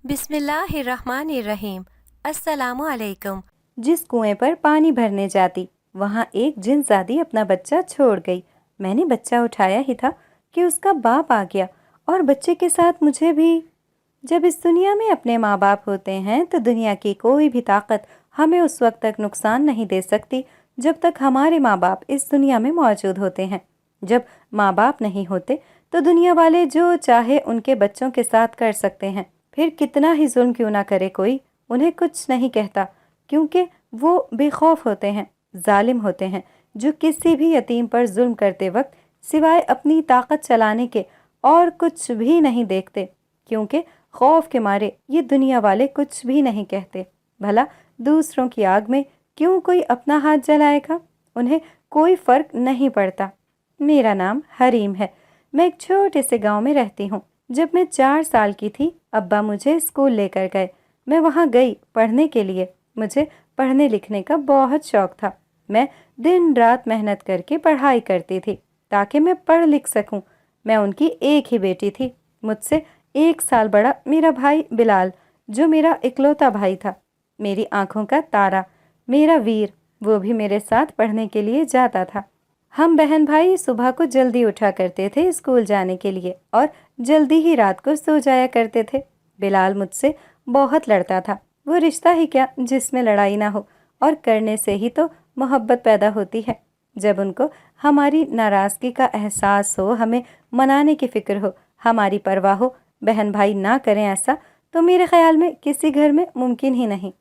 بسم اللہ الرحمن الرحیم۔ السلام علیکم۔ جس کنویں پر پانی بھرنے جاتی وہاں ایک جن زادی اپنا بچہ چھوڑ گئی۔ میں نے بچہ اٹھایا ہی تھا کہ اس کا باپ آ گیا اور بچے کے ساتھ مجھے بھی۔ جب اس دنیا میں اپنے ماں باپ ہوتے ہیں تو دنیا کی کوئی بھی طاقت ہمیں اس وقت تک نقصان نہیں دے سکتی جب تک ہمارے ماں باپ اس دنیا میں موجود ہوتے ہیں۔ جب ماں باپ نہیں ہوتے تو دنیا والے جو چاہے ان کے بچوں کے ساتھ کر سکتے ہیں، پھر کتنا ہی ظلم کیوں نہ کرے کوئی انہیں کچھ نہیں کہتا، کیونکہ وہ بے خوف ہوتے ہیں، ظالم ہوتے ہیں، جو کسی بھی یتیم پر ظلم کرتے وقت سوائے اپنی طاقت چلانے کے اور کچھ بھی نہیں دیکھتے، کیونکہ خوف کے مارے یہ دنیا والے کچھ بھی نہیں کہتے۔ بھلا دوسروں کی آگ میں کیوں کوئی اپنا ہاتھ جلائے گا؟ انہیں کوئی فرق نہیں پڑتا۔ میرا نام حریم ہے، میں ایک چھوٹے سے گاؤں میں رہتی ہوں۔ جب میں 4 سال کی تھی ابا مجھے اسکول لے کر گئے۔ میں وہاں گئی پڑھنے کے لیے۔ مجھے پڑھنے لکھنے کا بہت شوق تھا۔ میں دن رات محنت کر کے پڑھائی کرتی تھی تاکہ میں پڑھ لکھ سکوں۔ میں ان کی ایک ہی بیٹی تھی۔ مجھ سے 1 سال بڑا میرا بھائی بلال، جو میرا اکلوتا بھائی تھا، میری آنکھوں کا تارا، میرا ویر، وہ بھی میرے ساتھ پڑھنے کے لیے جاتا تھا۔ ہم بہن بھائی صبح کو جلدی اٹھا کرتے تھے اسکول جانے کے لیے اور جلدی ہی رات کو سو جایا کرتے تھے۔ بلال مجھ سے بہت لڑتا تھا۔ وہ رشتہ ہی کیا جس میں لڑائی نہ ہو، اور کرنے سے ہی تو محبت پیدا ہوتی ہے۔ جب ان کو ہماری ناراضگی کا احساس ہو، ہمیں منانے کی فکر ہو، ہماری پرواہ ہو، بہن بھائی نہ کریں ایسا تو میرے خیال میں کسی گھر میں ممکن ہی نہیں۔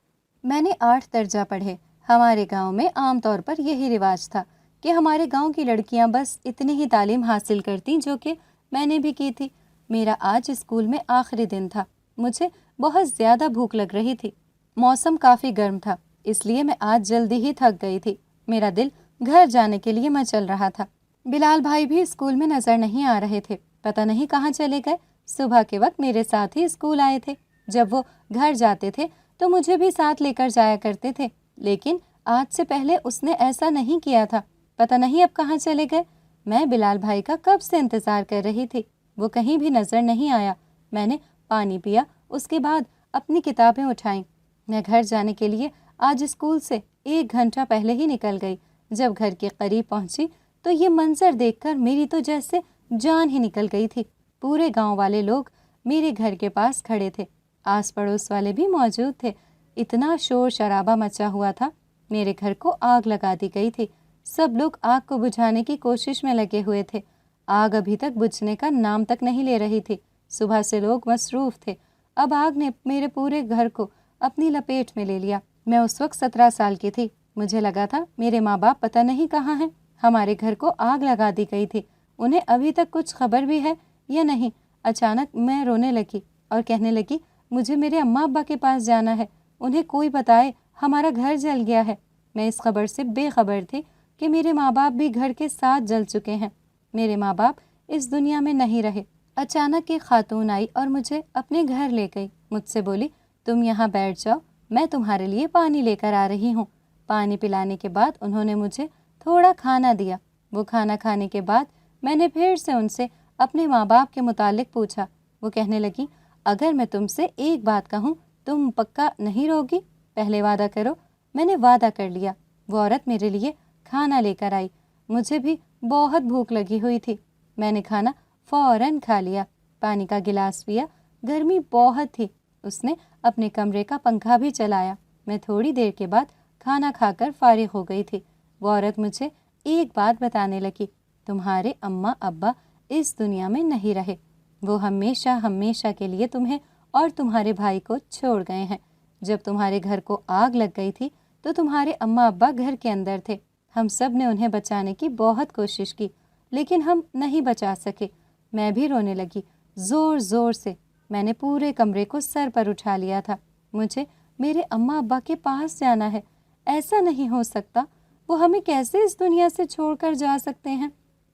میں نے 8 درجہ پڑھے۔ ہمارے گاؤں میں عام طور پر یہی رواج تھا کہ ہمارے گاؤں کی لڑکیاں بس اتنی ہی تعلیم حاصل کرتیں جو کہ میں نے بھی کی تھی۔ میرا آج اسکول میں آخری دن تھا۔ مجھے بہت زیادہ بھوک لگ رہی تھی۔ موسم کافی گرم تھا، اس لیے میں آج جلدی ہی تھک گئی تھی۔ میرا دل گھر جانے کے لیے مچل رہا تھا۔ بلال بھائی بھی اسکول میں نظر نہیں آ رہے تھے، پتہ نہیں کہاں چلے گئے۔ صبح کے وقت میرے ساتھ ہی اسکول آئے تھے۔ جب وہ گھر جاتے تھے تو مجھے بھی ساتھ لے کر جایا کرتے تھے، لیکن آج سے پہلے اس نے ایسا نہیں کیا تھا۔ پتہ نہیں اب کہاں چلے گئے۔ میں بلال بھائی کا کب سے انتظار کر رہی تھی، وہ کہیں بھی نظر نہیں آیا۔ میں نے پانی پیا، اس کے بعد اپنی کتابیں اٹھائیں۔ میں گھر جانے کے لیے آج اسکول سے 1 گھنٹہ پہلے ہی نکل گئی۔ جب گھر کے قریب پہنچی تو یہ منظر دیکھ کر میری تو جیسے جان ہی نکل گئی تھی۔ پورے گاؤں والے لوگ میرے گھر کے پاس کھڑے تھے، آس پڑوس والے بھی موجود تھے۔ اتنا شور شرابہ مچا ہوا تھا، میرے گھر کو آگ لگا دی گئی تھی۔ سب لوگ آگ کو بجھانے کی کوشش میں لگے ہوئے تھے۔ آگ ابھی تک بجھنے کا نام تک نہیں لے رہی تھی۔ صبح سے لوگ مصروف تھے۔ اب آگ نے میرے پورے گھر کو اپنی لپیٹ میں لے لیا۔ میں اس وقت 17 سال کی تھی۔ مجھے لگا تھا میرے ماں باپ پتہ نہیں کہاں ہیں۔ ہمارے گھر کو آگ لگا دی گئی تھی، انہیں ابھی تک کچھ خبر بھی ہے یا نہیں۔ اچانک میں رونے لگی اور کہنے لگی، مجھے میرے اماں ابا کے پاس جانا ہے، انہیں کوئی بتائے ہمارا گھر جل گیا ہے۔ میں اس خبر سے بے خبر تھی کہ میرے ماں باپ بھی گھر کے ساتھ جل چکے ہیں۔ میرے ماں باپ اس دنیا میں نہیں رہے۔ اچانک ایک خاتون آئی اور مجھے اپنے گھر لے گئی۔ مجھ سے بولی، تم یہاں بیٹھ جاؤ، میں تمہارے لیے پانی لے کر آ رہی ہوں۔ پانی پلانے کے بعد انہوں نے مجھے تھوڑا کھانا دیا۔ وہ کھانا کھانے کے بعد میں نے پھر سے ان سے اپنے ماں باپ کے متعلق پوچھا۔ وہ کہنے لگی، اگر میں تم سے ایک بات کہوں تم پکا نہیں روگی؟ پہلے وعدہ کرو۔ میں نے وعدہ کر لیا۔ وہ عورت میرے لیے کھانا لے کر آئی۔ مجھے بھی بہت بھوک لگی ہوئی تھی۔ میں نے کھانا فوراً کھا لیا، پانی کا گلاس پیا۔ گرمی بہت تھی۔ اس نے اپنے کمرے کا پنکھا بھی چلایا۔ میں تھوڑی دیر کے بعد کھانا کھا کر فارغ ہو گئی تھی۔ وہ عورت مجھے ایک بات بتانے لگی، تمہارے اماں ابا اس دنیا میں نہیں رہے، وہ ہمیشہ ہمیشہ کے لیے تمہیں اور تمہارے بھائی کو چھوڑ گئے ہیں۔ جب تمہارے گھر کو آگ لگ گئی تھی تو تمہارے اماں ابا گھر کے اندر تھے۔ ہم سب نے انہیں بچانے کی بہت کوشش کی، لیکن ہم نہیں بچا سکے۔ میں بھی رونے لگی، زور زور سے۔ میں نے پورے کمرے کو سر پر اٹھا لیا تھا۔ مجھے میرے اماں ابا کے پاس جانا ہے، ایسا نہیں ہو سکتا، وہ ہمیں کیسے اس دنیا سے چھوڑ کر جا سکتے ہیں؟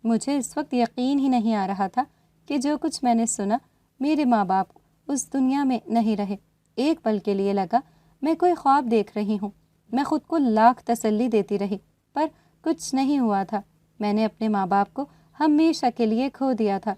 مجھے اس وقت یقین ہی نہیں آ رہا تھا کہ جو کچھ میں نے سنا، میرے ماں باپ اس دنیا میں نہیں رہے۔ ایک پل کے لیے لگا میں کوئی خواب دیکھ رہی ہوں۔ میں خود کو لاکھ تسلی دیتی رہی، پر کچھ نہیں ہوا تھا۔ میں نے اپنے ماں باپ کو ہمیشہ کے لیے کھو دیا تھا۔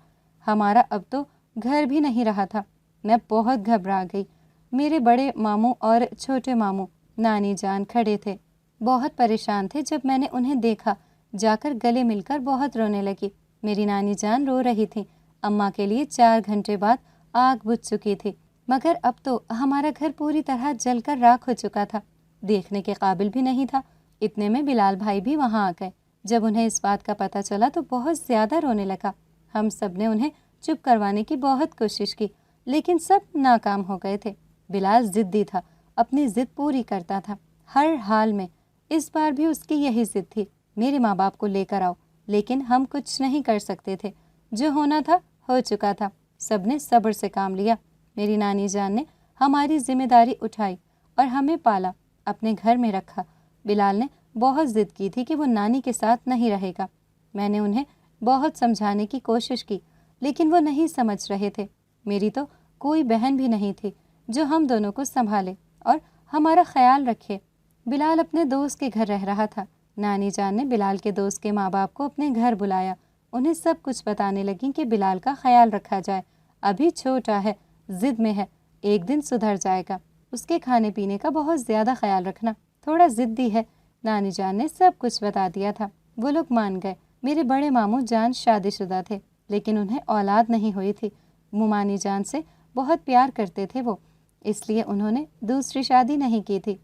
ہمارا اب تو گھر بھی نہیں رہا تھا۔ میں بہت گھبرا گئی۔ میرے بڑے ماموں اور چھوٹے ماموں نانی جان کھڑے تھے، بہت پریشان تھے۔ جب میں نے انہیں دیکھا جا کر گلے مل کر بہت رونے لگی۔ میری نانی جان رو رہی تھی۔ اماں کے لیے 4 گھنٹے بعد آگ بجھ چکی تھی، مگر اب تو ہمارا گھر پوری طرح جل کر راکھ ہو چکا تھا، دیکھنے کے قابل بھی نہیں تھا۔ اتنے میں بلال بھائی بھی وہاں آ گئے۔ جب انہیں اس بات کا پتہ چلا تو بہت زیادہ رونے لگا۔ ہم سب نے انہیں چپ کروانے کی بہت کوشش کی، لیکن سب ناکام ہو گئے تھے۔ بلال ضدی تھا، اپنی ضد پوری کرتا تھا ہر حال میں۔ اس بار بھی اس کی یہی ضد تھی، میرے ماں باپ کو لے کر آؤ، لیکن ہم کچھ نہیں کر سکتے تھے۔ جو ہونا تھا ہو چکا تھا۔ سب نے صبر سے کام لیا۔ میری نانی جان نے ہماری ذمہ داری اٹھائی اور ہمیں پالا، اپنے گھر میں رکھا۔ بلال نے بہت ضد کی تھی کہ وہ نانی کے ساتھ نہیں رہے گا۔ میں نے انہیں بہت سمجھانے کی کوشش کی، لیکن وہ نہیں سمجھ رہے تھے۔ میری تو کوئی بہن بھی نہیں تھی جو ہم دونوں کو سنبھالے اور ہمارا خیال رکھے۔ بلال اپنے دوست کے گھر رہ رہا تھا۔ نانی جان نے بلال کے دوست کے ماں باپ کو اپنے گھر بلایا، انہیں سب کچھ بتانے لگیں کہ بلال کا خیال رکھا جائے، ابھی چھوٹا ہے، ضد میں ہے، ایک دن سدھر جائے گا، اس کے کھانے پینے کا بہت زیادہ خیال رکھنا، تھوڑا ضدی ہے۔ نانی جان نے سب کچھ بتا دیا تھا۔ وہ لوگ مان گئے۔ میرے بڑے ماموں جان شادی شدہ تھے، لیکن انہیں اولاد نہیں ہوئی تھی۔ ممانی جان سے بہت پیار کرتے تھے وہ، اس لیے انہوں نے دوسری شادی نہیں کی تھی۔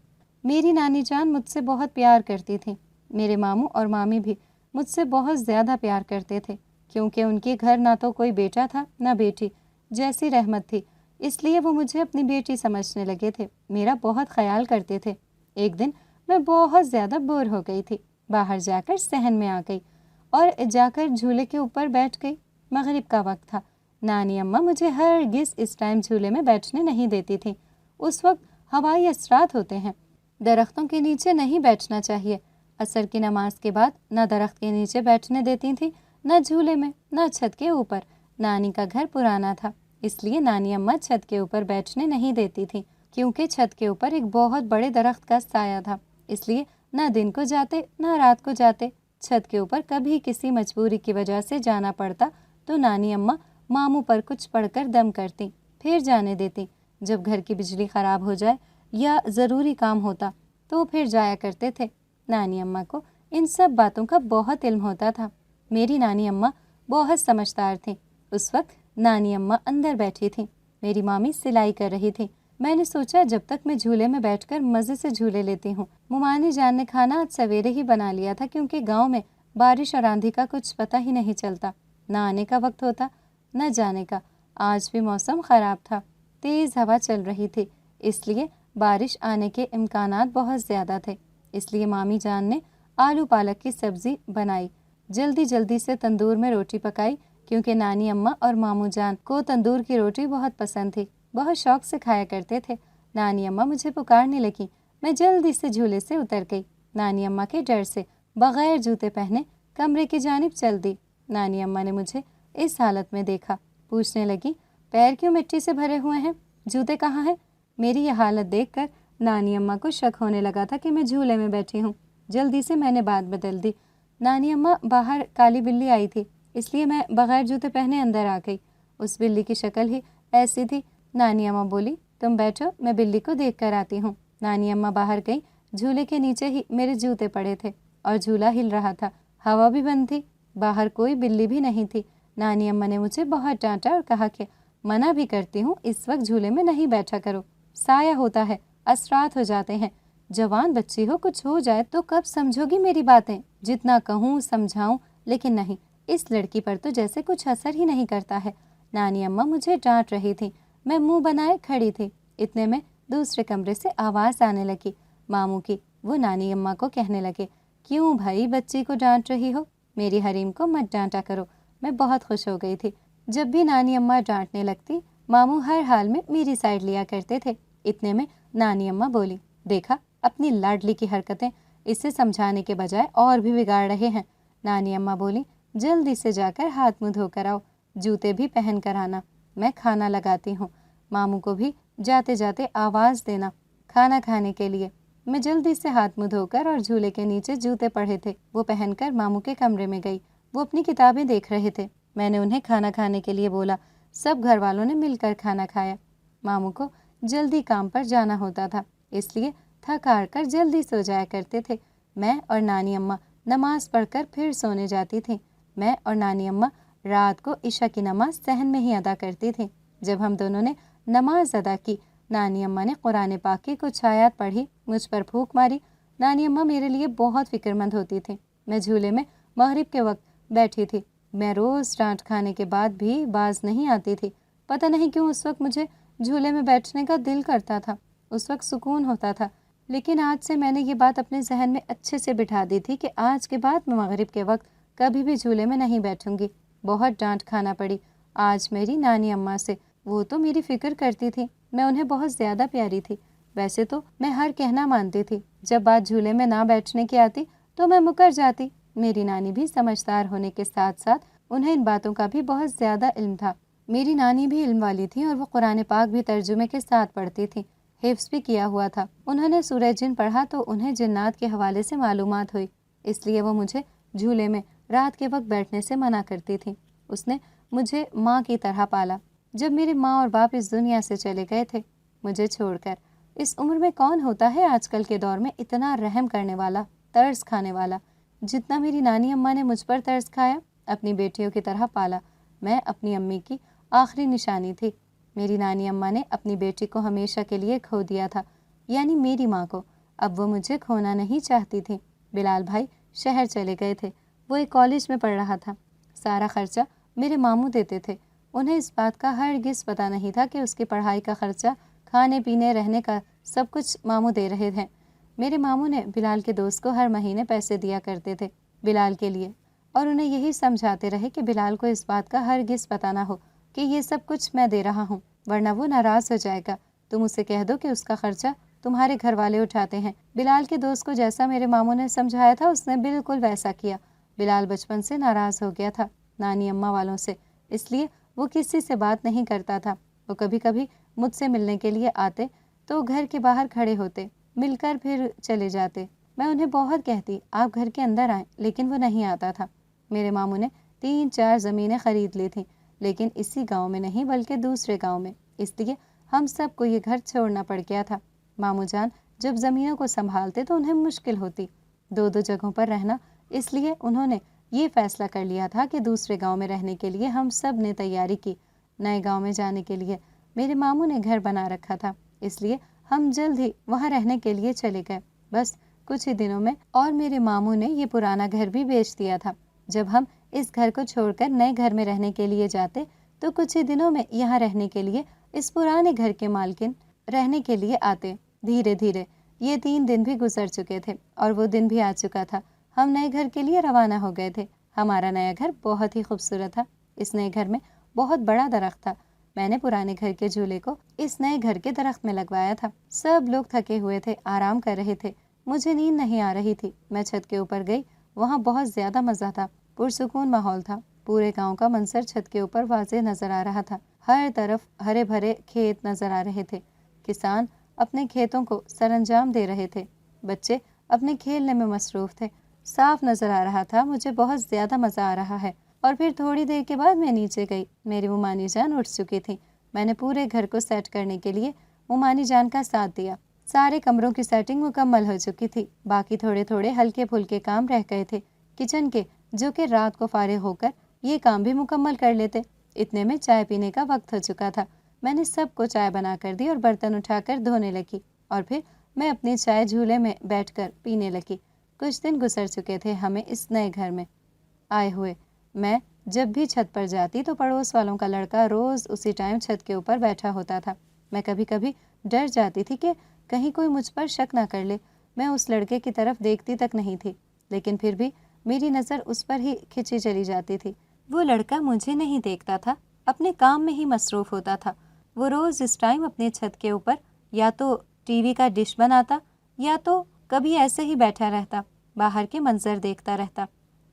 میری نانی جان مجھ سے بہت پیار کرتی تھی۔ میرے ماموں اور مامی بھی مجھ سے بہت زیادہ پیار کرتے تھے، کیونکہ ان کے گھر نہ تو کوئی بیٹا تھا نہ بیٹی، جیسی رحمت تھی، اس لیے وہ مجھے اپنی بیٹی سمجھنے لگے تھے، میرا بہت خیال کرتے تھے۔ ایک دن میں بہت زیادہ بور ہو گئی تھی، باہر جا کر صحن میں آ گئی اور جا کر جھولے کے اوپر بیٹھ گئی۔ مغرب کا وقت تھا۔ نانی اماں مجھے ہرگز اس ٹائم جھولے میں بیٹھنے نہیں دیتی تھیں۔ اس وقت ہوائی اثرات ہوتے ہیں، درختوں کے نیچے نہیں بیٹھنا چاہیے۔ عصر کی نماز کے بعد نہ درخت کے نیچے بیٹھنے دیتی تھیں، نہ جھولے میں، نہ چھت کے اوپر۔ نانی کا گھر پرانا تھا، اس لیے نانی اماں چھت کے اوپر بیٹھنے نہیں دیتی تھیں، کیونکہ چھت کے اوپر ایک بہت بڑے درخت کا سایہ تھا، اس لیے نہ دن کو جاتے نہ رات کو جاتے۔ چھت کے اوپر کبھی کسی مجبوری کی وجہ سے جانا پڑتا تو نانی اماں ماموں پر کچھ پڑھ کر دم کرتی، پھر جانے دیتی۔ جب گھر کی بجلی خراب ہو جائے یا ضروری کام ہوتا تو پھر جایا کرتے تھے۔ نانی اماں کو ان سب باتوں کا بہت علم ہوتا تھا۔ میری نانی اماں بہت سمجھدار تھیں۔ اس وقت نانی اماں اندر بیٹھی تھیں، میری مامی سلائی کر رہی تھی۔ میں نے سوچا جب تک میں جھولے میں بیٹھ کر مزے سے جھولے لیتی ہوں۔ ممانی جان نے کھانا آج سویرے ہی بنا لیا تھا، کیونکہ گاؤں میں بارش اور آندھی کا کچھ پتہ ہی نہیں چلتا، نہ آنے کا وقت ہوتا نہ جانے کا۔ آج بھی موسم خراب تھا، تیز ہوا چل رہی تھی، اس لیے بارش آنے کے امکانات بہت زیادہ تھے۔ اس لیے مامی جان نے آلو پالک کی سبزی بنائی، جلدی جلدی سے تندور میں روٹی پکائی، کیونکہ نانی اماں اور ماموں جان کو تندور کی روٹی بہت پسند تھی، بہت شوق سے کھایا کرتے تھے۔ نانی اماں مجھے پکارنے لگیں، میں جلدی سے جھولے سے اتر گئی۔ نانی اماں کے ڈر سے بغیر جوتے پہنے کمرے کی جانب چل دی۔ نانی اماں نے مجھے اس حالت میں دیکھا، پوچھنے لگی، پیر کیوں مٹی سے بھرے ہوئے ہیں، جوتے کہاں ہیں؟ میری یہ حالت دیکھ کر نانی اماں کو شک ہونے لگا تھا کہ میں جھولے میں بیٹھی ہوں۔ جلدی سے میں نے بات بدل دی، نانی اماں باہر کالی بلی آئی تھی، اس لیے میں بغیر جوتے پہنے اندر آ گئی۔ اس بلی کی شکل ہی ایسی تھی۔ نانی اماں بولی، تم بیٹھو، میں بلی کو دیکھ کر آتی ہوں۔ نانی اماں باہر گئی، جھولے کے نیچے ہی میرے جوتے پڑے تھے اور جھولا ہل رہا تھا، ہوا بھی بند تھی، باہر کوئی بلی بھی نہیں تھی۔ نانی اماں نے مجھے بہت ڈانٹا اور کہا کہ منع بھی کرتی ہوں، اس وقت جھولے میں نہیں بیٹھا کرو، سایہ ہوتا ہے، اثرات ہو جاتے ہیں، جوان بچی ہو، کچھ ہو جائے تو کب سمجھو گی میری باتیں؟ جتنا کہوں سمجھاؤں، لیکن نہیں، اس لڑکی پر تو جیسے کچھ اثر ہی نہیں کرتا ہے۔ نانی اماں مجھے ڈانٹ رہی تھی، میں منہ بنائے کھڑی تھی۔ اتنے میں دوسرے کمرے سے آواز آنے لگی، ماموں کی۔ وہ نانی اماں کو کہنے لگے، کیوں بھائی بچی کو ڈانٹ رہی ہو، میری حریم کو مت ڈانٹا کرو۔ میں بہت خوش ہو گئی تھی۔ جب بھی نانی اماں ڈانٹنے لگتی، ماموں ہر حال میں میری سائڈ لیا کرتے تھے۔ اتنے میں نانی اماں بولی، دیکھا اپنی لاڈلی کی حرکتیں، اسے سمجھانے کے بجائے اور بھی بگاڑ رہے ہیں۔ نانی اماں بولی، جلدی سے جا کر ہاتھ منہ دھو کر آؤ، جوتے بھی پہن کر آنا، میں کھانا لگاتی ہوں۔ ماموں کو بھی جاتے جاتے آواز دینا کھانا کھانے کے لیے۔ میں جلدی سے ہاتھ منہ دھو کر اور جھولے کے نیچے جوتے پڑے تھے وہ پہن کر ماموں کے کمرے میں گئی۔ وہ اپنی کتابیں دیکھ رہے تھے۔ میں نے انہیں کھانا کھانے کے لیے بولا، سب گھر والوں نے مل کر کھانا کھایا۔ ماموں کو جلدی کام پر جانا ہوتا تھا، اس لیے تھک ہار کر جلدی سو جایا کرتے تھے۔ میں اور نانی اماں نماز پڑھ کر پھر سونے جاتی تھیں۔ میں اور نانی اماں رات کو عشاء کی نماز صحن میں ہی ادا کرتی تھیں۔ جب ہم دونوں نے نماز ادا کی، نانی اماں نے قرآن پاک کی کچھ آیات پڑھی، مجھ پر پھونک ماری۔ نانی اماں میرے لیے بہت فکر مند ہوتی تھیں۔ میں جھولے میں مغرب کے وقت بیٹھی تھی۔ میں روز ڈانٹ کھانے کے بعد بھی باز نہیں آتی تھی۔ پتہ نہیں کیوں اس وقت مجھے جھولے میں بیٹھنے کا دل کرتا تھا، اس وقت سکون ہوتا تھا۔ لیکن آج سے میں نے یہ بات اپنے ذہن میں اچھے سے بٹھا دی تھی کہ آج کے بعد میں مغرب کے وقت کبھی بھی جھولے میں نہیں بیٹھوں گی۔ بہت ڈانٹ کھانا پڑی آج میری نانی اماں سے۔ وہ تو میری فکر کرتی تھی، میں انہیں بہت زیادہ پیاری تھی۔ ویسے تو میں ہر کہنا مانتی تھی، جب بات جھولے میں نہ بیٹھنے کی آتی تو میں مکر جاتی۔ میری نانی بھی سمجھدار ہونے کے ساتھ ساتھ انہیں ان باتوں کا بھی بہت زیادہ علم تھا۔ میری نانی بھی علم والی تھی اور وہ قرآن پاک بھی ترجمے کے ساتھ پڑھتی تھی، حفظ بھی کیا ہوا تھا۔ انہوں نے سورہ جن پڑھا تو انہیں جنات کے حوالے سے معلومات ہوئی، اس لیے وہ مجھے جھولے میں رات کے وقت بیٹھنے سے منع کرتی تھی۔ اس نے مجھے ماں کی طرح پالا۔ جب میرے ماں اور باپ اس دنیا سے چلے گئے تھے مجھے چھوڑ کر، اس عمر میں کون ہوتا ہے آج کل کے دور میں اتنا رحم کرنے والا، ترس کھانے والا، جتنا میری نانی اماں نے مجھ پر ترس کھایا، اپنی بیٹیوں کی طرح پالا۔ میں اپنی امی کی آخری نشانی تھی۔ میری نانی اماں نے اپنی بیٹی کو ہمیشہ کے لیے کھو دیا تھا، یعنی میری ماں کو۔ اب وہ مجھے کھونا نہیں چاہتی تھی۔ بلال بھائی شہر چلے گئے تھے، وہ ایک کالج میں پڑھ رہا تھا۔ سارا خرچہ میرے ماموں دیتے تھے۔ انہیں اس بات کا ہرگز پتہ نہیں تھا کہ اس کی پڑھائی کا خرچہ، کھانے پینے رہنے کا سب کچھ ماموں دے رہے ہیں۔ میرے ماموں نے بلال کے دوست کو ہر مہینے پیسے دیا کرتے تھے بلال کے لیے، اور انہیں یہی سمجھاتے رہے کہ بلال کو اس بات کا ہرگز پتہ نہ ہو کہ یہ سب کچھ میں دے رہا ہوں، ورنہ وہ ناراض ہو جائے گا۔ تم اسے کہہ دو کہ اس کا خرچہ تمہارے گھر والے اٹھاتے ہیں۔ بلال کے دوست کو جیسا میرے ماموں نے سمجھایا تھا اس نے بالکل ویسا کیا۔ بلال بچپن سے ناراض ہو گیا تھا نانی اماں والوں سے، اس لیے وہ کسی سے بات نہیں کرتا تھا۔ وہ کبھی کبھی مجھ سے ملنے کے لیے آتے تو گھر کے باہر کھڑے ہوتے، مل کر پھر چلے جاتے۔ میں انہیں بہت کہتی آپ گھر کے اندر آئیں، لیکن وہ نہیں آتا تھا۔ میرے ماموں نے 3-4 زمینیں خرید لی تھیں، لیکن اسی گاؤں میں نہیں بلکہ دوسرے گاؤں میں، اس لیے ہم سب کو یہ گھر چھوڑنا پڑ گیا تھا۔ ماموں جان جب زمینوں کو سنبھالتے تو انہیں مشکل ہوتی 2 جگہوں پر رہنا، اس لیے انہوں نے یہ فیصلہ کر لیا تھا کہ دوسرے گاؤں میں رہنے کے لیے ہم سب نے تیاری کی۔ نئے گاؤں میں جانے کے لیے میرے ماموں نے گھر بنا رکھا تھا، اس لیے ہم جلد ہی وہاں رہنے کے لیے چلے گئے، بس کچھ ہی دنوں میں۔ اور میرے ماموں نے یہ پرانا گھر بھی بیچ دیا تھا۔ جب ہم اس گھر کو چھوڑ کر نئے گھر میں رہنے کے لیے جاتے تو کچھ ہی دنوں میں یہاں رہنے کے لیے اس پرانے گھر کے مالکن رہنے کے لیے آتے۔ دھیرے دھیرے یہ 3 دن بھی گزر چکے تھے اور وہ دن بھی آ چکا تھا۔ ہم نئے گھر کے لیے روانہ ہو گئے تھے۔ ہمارا نیا گھر بہت ہی خوبصورت تھا۔ اس نئے گھر میں بہت بڑا درخت تھا۔ میں نے پرانے گھر کے جھولے کو اس نئے گھر کے درخت میں لگوایا تھا۔ سب لوگ تھکے ہوئے تھے، آرام کر رہے تھے۔ مجھے نیند نہیں آ رہی تھی۔ میں چھت کے اوپر گئی، وہاں بہت زیادہ مزہ تھا، پرسکون ماحول تھا۔ پورے گاؤں کا منظر چھت کے اوپر واضح نظر آ رہا تھا۔ ہر طرف ہرے بھرے کھیت نظر آ رہے تھے۔ کسان اپنے کھیتوں کو سر انجام دے رہے تھے، بچے اپنے کھیلنے میں مصروف تھے۔ صاف نظر آ رہا تھا، مجھے بہت زیادہ مزہ آ رہا ہے۔ اور پھر تھوڑی دیر کے بعد میں نیچے گئی۔ میری ممانی جان اٹھ چکی تھی۔ میں نے پورے گھر کو سیٹ کرنے کے لیے ممانی جان کا ساتھ دیا۔ سارے کمروں کی سیٹنگ مکمل ہو چکی تھی، باقی تھوڑے تھوڑے ہلکے پھلکے کام رہ گئے تھے کچن کے، جو کہ رات کو فارغ ہو کر یہ کام بھی مکمل کر لیتے۔ اتنے میں چائے پینے کا وقت ہو چکا تھا۔ میں نے سب کو چائے بنا کر دی اور برتن اٹھا کر دھونے لگی، اور پھر میں اپنی چائے جھولے میں بیٹھ کر پینے لگی۔ کچھ دن گزر چکے تھے ہمیں اس نئے گھر میں آئے ہوئے۔ میں جب بھی چھت پر جاتی تو پڑوس والوں کا لڑکا روز اسی ٹائم چھت کے اوپر بیٹھا ہوتا تھا۔ میں کبھی کبھی ڈر جاتی تھی کہ کہیں کوئی مجھ پر شک نہ کر لے۔ میں اس لڑکے کی طرف دیکھتی تک نہیں تھی، لیکن پھر بھی میری نظر اس پر ہی کھنچی چلی جاتی تھی۔ وہ لڑکا مجھے نہیں دیکھتا تھا، اپنے کام میں ہی مصروف ہوتا تھا۔ وہ روز اس ٹائم اپنے چھت کے اوپر یا تو ٹی وی کا ڈش بناتا یا تو کبھی ایسے ہی بیٹھا رہتا، باہر کے منظر دیکھتا رہتا۔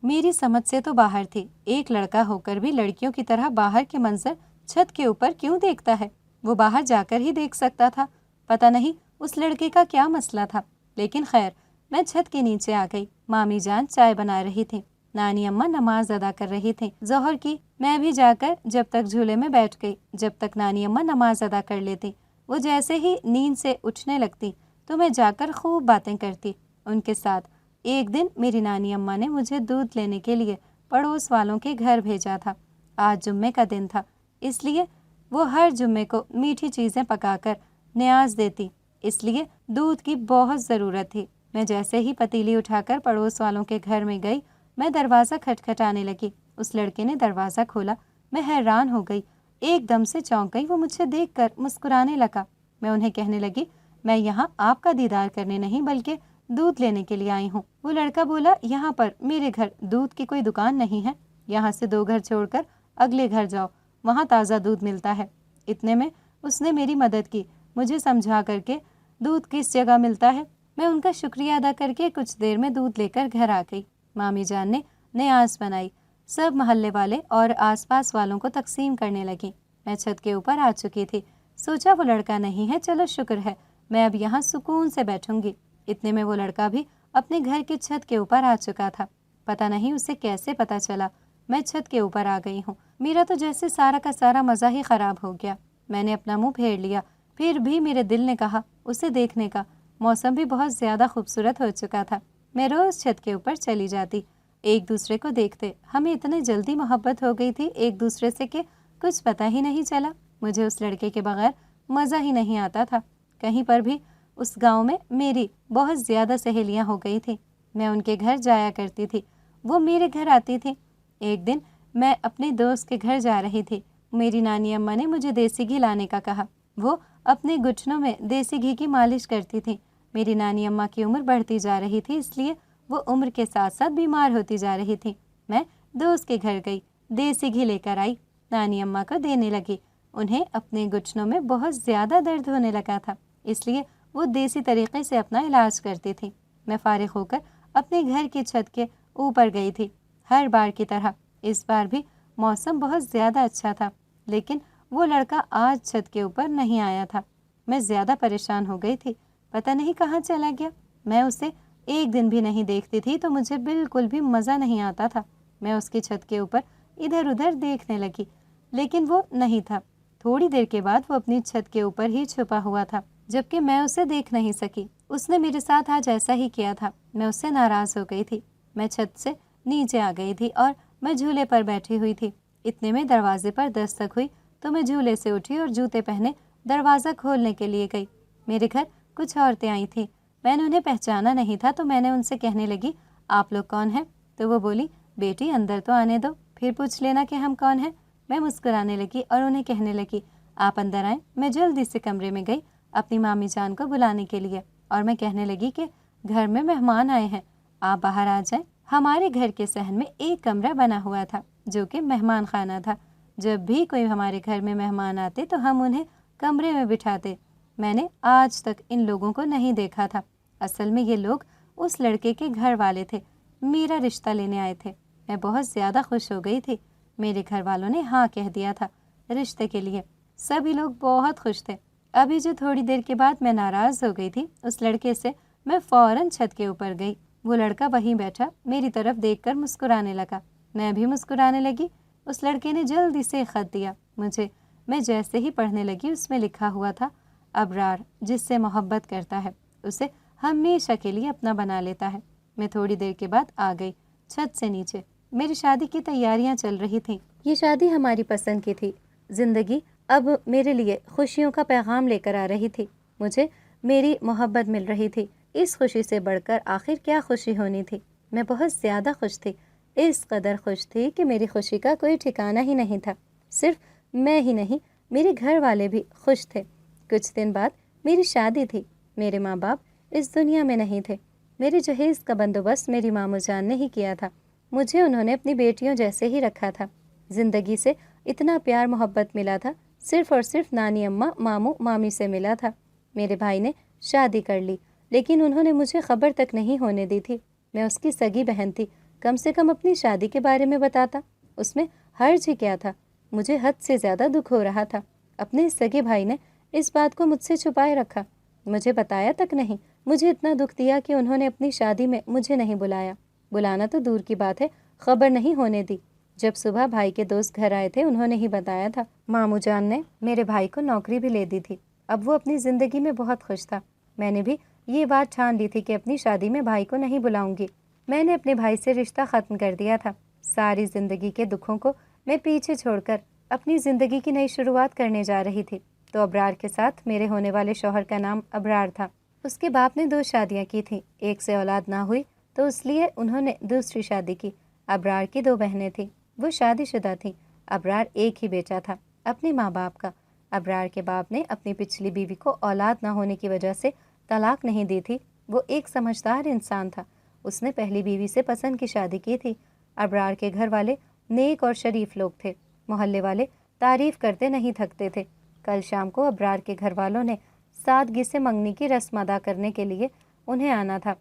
میری سمجھ سے تو باہر تھی، ایک لڑکا ہو کر بھی لڑکیوں کی طرح باہر کے منظر چھت کے اوپر کیوں دیکھتا ہے؟ وہ باہر جا کر ہی دیکھ سکتا تھا۔ پتہ نہیں اس لڑکے کا کیا مسئلہ تھا، لیکن خیر میں چھت کے نیچے آ گئی۔ مامی جان چائے بنا رہی تھی، نانی اماں نماز ادا کر رہی تھیں ظہر کی۔ میں بھی جا کر جب تک جھولے میں بیٹھ گئی جب تک نانی اماں نماز ادا کر لیتی۔ وہ جیسے ہی نیند سے اٹھنے لگتی تو میں جا کر خوب باتیں کرتی ان کے ساتھ۔ ایک دن میری نانی اماں نے مجھے دودھ لینے کے لیے پڑوس والوں کے گھر بھیجا تھا۔ آج جمعے کا دن تھا، اس لیے وہ ہر جمعے کو میٹھی چیزیں پکا کر نیاز دیتی، اس لیے دودھ کی بہت ضرورت تھی۔ میں جیسے ہی پتیلی اٹھا کر پڑوس والوں کے گھر میں گئی، میں دروازہ کھٹکھٹانے لگی۔ اس لڑکے نے دروازہ کھولا، میں حیران ہو گئی، ایک دم سے چونک گئی۔ وہ مجھے دیکھ کر مسکرانے لگا۔ میں انہیں کہنے لگی، میں یہاں آپ کا دیدار کرنے نہیں بلکہ دودھ لینے کے لیے آئی ہوں۔ وہ لڑکا بولا، یہاں پر میرے گھر دودھ کی کوئی دکان نہیں ہے، یہاں سے 2 گھر چھوڑ کر اگلے گھر جاؤ، وہاں تازہ دودھ ملتا ہے۔ اتنے میں اس نے میری مدد کی، مجھے سمجھا کر کے دودھ کس جگہ ملتا ہے۔ میں ان کا شکریہ ادا کر کے کچھ دیر میں دودھ لے کر گھر آ گئی۔ مامی جان نے نیاز بنائی، سب محلے والے اور آس پاس والوں کو تقسیم کرنے لگیں۔ میں چھت کے اوپر آ چکی تھی، سوچا وہ لڑکا نہیں ہے، چلو شکر ہے، میں اب یہاں سکون سے بیٹھوں گی۔ اتنے میں وہ لڑکا بھی اپنے گھر کی چھت کے اوپر آ چکا تھا۔ پتہ نہیں اسے کیسے پتہ چلا میں چھت کے اوپر آ گئی ہوں۔ میرا تو جیسے سارا کا سارا مزہ ہی خراب ہو گیا۔ میں نے اپنا منہ پھیر لیا، پھر بھی میرے دل نے کہا اسے دیکھنے کا۔ موسم بھی بہت زیادہ خوبصورت ہو چکا تھا۔ میں روز چھت کے اوپر چلی جاتی، ایک دوسرے کو دیکھتے۔ ہمیں اتنے جلدی محبت ہو گئی تھی ایک دوسرے سے کہ کچھ پتہ ہی نہیں چلا۔ مجھے اس لڑکے کے بغیر مزہ ہی نہیں آتا تھا۔ کہیں پر بھی اس گاؤں میں میری بہت زیادہ سہیلیاں ہو گئی تھیں۔ میں ان کے گھر جایا کرتی تھی، وہ میرے گھر آتی تھی۔ ایک دن میں اپنے دوست کے گھر جا رہی تھی، میری نانی اماں نے مجھے دیسی گھی لانے کا کہا۔ وہ اپنے گھٹنوں میں دیسی گھی کی مالش کرتی تھی۔ میری نانی اماں کی عمر بڑھتی جا رہی تھی، اس لیے وہ عمر کے ساتھ ساتھ بیمار ہوتی جا رہی تھی۔ میں دوست کے گھر گئی، دیسی گھی لے کر آئی، نانی اماں کو دینے لگی۔ انہیں اپنے گھٹنوں میں بہت زیادہ درد ہونے لگا تھا، اس لیے وہ دیسی طریقے سے اپنا علاج کرتی تھی۔ میں فارغ ہو کر اپنے گھر کی چھت کے اوپر گئی تھی، ہر بار کی طرح۔ اس بار بھی موسم بہت زیادہ اچھا تھا، لیکن وہ لڑکا آج چھت کے اوپر نہیں آیا تھا۔ میں زیادہ پریشان ہو گئی تھی، پتہ نہیں کہاں چلا گیا۔ میں اسے ایک دن بھی نہیں دیکھتی تھی تو مجھے بالکل بھی مزہ نہیں آتا تھا۔ میں اس کی چھت کے اوپر ادھر ادھر دیکھنے لگی، لیکن وہ نہیں تھا۔ تھوڑی دیر کے بعد وہ اپنی چھت کے اوپر ہی چھپا ہوا تھا، جبکہ میں اسے دیکھ نہیں سکی۔ اس نے میرے ساتھ آج ایسا ہی کیا تھا۔ میں اس سے ناراض ہو گئی تھی۔ میں چھت سے نیچے آ گئی تھی اور میں جھولے پر بیٹھی ہوئی تھی۔ اتنے میں دروازے پر دستک ہوئی تو میں جھولے سے اٹھی اور جوتے پہنے دروازہ کھولنے کے لیے گئی۔ میرے گھر کچھ عورتیں آئی تھیں، میں نے انہیں پہچانا نہیں تھا تو میں نے ان سے کہنے لگی، آپ لوگ کون ہیں؟ تو وہ بولی، بیٹی اندر تو آنے دو، پھر پوچھ لینا کہ ہم کون ہیں۔ میں مسکرانے لگی اور انہیں کہنے لگی، آپ اندر آئیں۔ میں جلدی سے کمرے میں گئی اپنی مامی جان کو بلانے کے لیے، اور میں کہنے لگی کہ گھر میں مہمان آئے ہیں، آپ باہر آ جائیں۔ ہمارے گھر کے صحن میں ایک کمرہ بنا ہوا تھا جو کہ مہمان خانہ تھا۔ جب بھی کوئی ہمارے گھر میں مہمان آتے تو ہم انہیں کمرے میں بٹھاتے۔ میں نے آج تک ان لوگوں کو نہیں دیکھا تھا۔ اصل میں یہ لوگ اس لڑکے کے گھر والے تھے، میرا رشتہ لینے آئے تھے۔ میں بہت زیادہ خوش ہو گئی تھی۔ میرے گھر والوں نے ہاں کہہ دیا تھا رشتے کے لیے۔ سبھی لوگ بہت خوش تھے۔ ابھی جو تھوڑی دیر کے بعد میں ناراض ہو گئی تھی اس لڑکے سے، میں فوراً چھت کے اوپر گئی۔ وہ لڑکا وہیں بیٹھا میری طرف دیکھ کر مسکرانے لگا، میں بھی مسکرانے لگی۔ اس لڑکے نے جلدی سے خط دیا مجھے۔ میں جیسے ہی پڑھنے لگی اس میں لکھا ہوا تھا، ابرار جس سے محبت کرتا ہے اسے ہمیشہ کے لیے اپنا بنا لیتا ہے۔ میں تھوڑی دیر کے بعد آ گئی چھت سے نیچے۔ میری شادی کی تیاریاں چل رہی تھیں۔ یہ شادی ہماری پسند کی تھی۔ زندگی اب میرے لیے خوشیوں کا پیغام لے کر آ رہی تھی۔ مجھے میری محبت مل رہی تھی۔ اس خوشی سے بڑھ کر آخر کیا خوشی ہونی تھی۔ میں بہت زیادہ خوش تھی، اس قدر خوش تھی کہ میری خوشی کا کوئی ٹھکانہ ہی نہیں تھا۔ صرف میں ہی نہیں، میرے گھر والے بھی خوش تھے۔ کچھ دن بعد میری شادی تھی۔ میرے ماں باپ اس دنیا میں نہیں تھے۔ میرے جہیز کا بندوبست میری ماموں جان نے ہی کیا تھا۔ مجھے انہوں نے اپنی بیٹیوں جیسے ہی رکھا تھا۔ زندگی سے اتنا پیار محبت ملا تھا صرف اور صرف نانی اماں ماموں مامی سے ملا تھا۔ میرے بھائی نے شادی کر لی، لیکن انہوں نے مجھے خبر تک نہیں ہونے دی تھی۔ میں اس کی سگی بہن تھی، کم سے کم اپنی شادی کے بارے میں بتاتا۔ اس میں حرج ہی کیا تھا؟ مجھے حد سے زیادہ دکھ ہو رہا تھا۔ اپنے سگے بھائی نے اس بات کو مجھ سے چھپائے رکھا، مجھے بتایا تک نہیں۔ مجھے اتنا دکھ دیا کہ انہوں نے اپنی شادی میں مجھے نہیں بلایا، بلانا تو دور کی بات ہے، خبر نہیں ہونے دی۔ جب صبح بھائی کے دوست گھر آئے تھے انہوں نے ہی بتایا تھا۔ ماموں جان نے میرے بھائی کو نوکری بھی لے دی تھی۔ اب وہ اپنی زندگی میں بہت خوش تھا۔ میں نے بھی یہ بات ٹھان لی تھی کہ اپنی شادی میں بھائی کو نہیں بلاؤں گی۔ میں نے اپنے بھائی سے رشتہ ختم کر دیا تھا۔ ساری زندگی کے دکھوں کو میں پیچھے چھوڑ کر اپنی زندگی کی نئی شروعات کرنے جا رہی تھی۔ تو ابرار کے ساتھ میرے ہونے والے شوہر کا نام ابرار تھا۔ اس کے باپ نے 2 شادیاں کی تھیں، ایک سے اولاد نہ ہوئی تو اس لیے انہوں نے دوسری شادی کی۔ ابرار کی 2 بہنیں تھیں، وہ شادی شدہ تھیں۔ ابرار ایک ہی بیٹا تھا اپنے ماں باپ کا۔ ابرار کے باپ نے اپنی پچھلی بیوی کو اولاد نہ ہونے کی وجہ سے طلاق نہیں دی تھی۔ وہ ایک سمجھدار انسان تھا۔ اس نے پہلی بیوی سے پسند کی شادی کی تھی۔ ابرار کے گھر والے نیک اور شریف لوگ تھے۔ محلے والے تعریف کرتے نہیں تھکتے تھے۔ کل شام کو ابرار کے گھر والوں نے سادگی سے منگنی کی رسم ادا کرنے کے لیے انہیں آنا تھا۔